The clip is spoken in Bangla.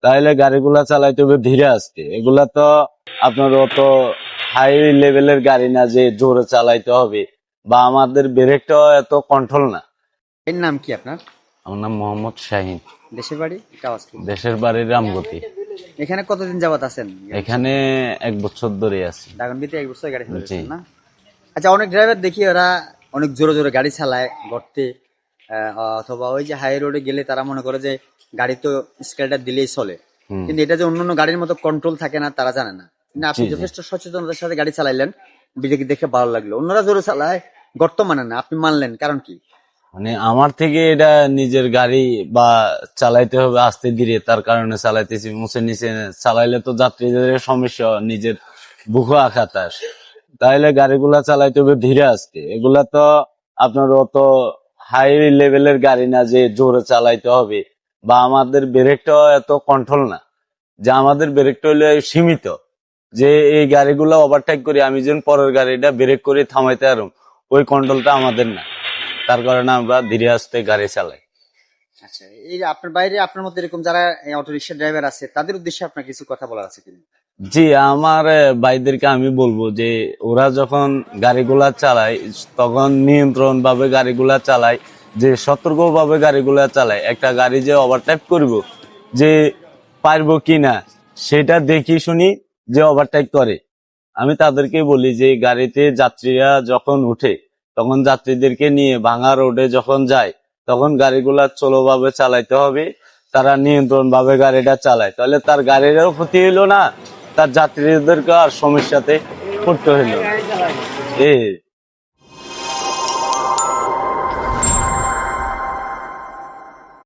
তাহলে গাড়িগুলা চালাইতে হবে ধীরে আস্তে। এগুলা তো আপনার অত হাই লেভেলের গাড়ি না যে জোরে চালাইতে হবে, বা আমাদের ব্রেকটাও এত কন্ট্রোল না। এর নাম কি আপনার? আমার নাম মোহাম্মদ শাহিন। দেশের বাড়ি? এটা অস্ট্রেলিয়া। দেশের বাড়ি রামগতি। এখানে কতদিন যাবত আছেন? এখানে 1 বছর ধরে আছি। দাগনবিতে 1 বছর গাড়ি জি। চালাচ্ছেন না? আচ্ছা, অনেক ড্রাইভার দেখি ওরা অনেক জোরে জোরে গাড়ি চালায় গর্তে, অথবা ওই যে হাই রোডে গেলে তারা মনে করে যে গাড়ি তো স্কেলটা দিলেই চলে, কিন্তু এটা যে অন্যান্য গাড়ির মতো কন্ট্রোল থাকে না তারা জানে না। কিন্তু আপনি জি, জি। যথেষ্ট সচেতনতার সাথে গাড়ি চালাইলেন, বিদেকে দেখে ভালো লাগলো। অন্যরা জোরে চালায়, গর্ত মানে না, আপনি মানলেন, কারণ কি? মানে আমার থেকে এটা নিজের গাড়ি বা চালাইতে হবে আস্তে ধীরে, তার কারণে চালাইতেছি। মুছে নিচে চালাইলে তো যাত্রীদের সমস্যা, নিজের বুকে আঘাত আসে। তাহলে গাড়িগুলা চালাইতে হবে ধীরে আস্তে। এগুলা তো আপনার অত হাই লেভেলের গাড়ি না যে জোরে চালাইতে হবে, বা আমাদের ব্রেকটাও এত কন্ট্রোল না, যে আমাদের ব্রেকটা হলো সীমিত, যে এই গাড়িগুলো ওভারটেক করি আমি যেন পরের গাড়িটা ব্রেক করে থামাইতে পারব, ওই কন্ট্রোলটা আমাদের না। তার কারণে আমরা ধীরে আস্তে গাড়ি চালাই। আচ্ছা, এই যে আপনার বাইরে আপনার মধ্যে এরকম যারা অটো রিক্সা ড্রাইভার আছে, তাদের উদ্দেশ্যে আপনার কিছু কথা বলার আছে কিনা? জি, আমার ভাইদেরকে আমি বলবো যে ওরা যখন গাড়িগুলা চালায় তখন নিয়ন্ত্রণ ভাবে গাড়িগুলা চালায়, যে সতর্ক ভাবে গাড়িগুলা চালায়। একটা গাড়ি যে ওভারটেক করব, যে পারবো কিনা সেটা দেখি শুনি যে ওভারটেক করে। আমি তাদেরকে বলি যে গাড়িতে যাত্রীরা যখন উঠে তখন যাত্রীদেরকে নিয়ে ভাঙা রোডে যখন যায় তখন গাড়িগুলা চলোভাবে চালাইতে হবে। তারা নিয়ন্ত্রণ ভাবে গাড়িটা চালায়, তাহলে তার গাড়িরও ক্ষতি হইলো না, তার যাত্রীদেরকে আর সমস্যাতে পড়তে হইলো না।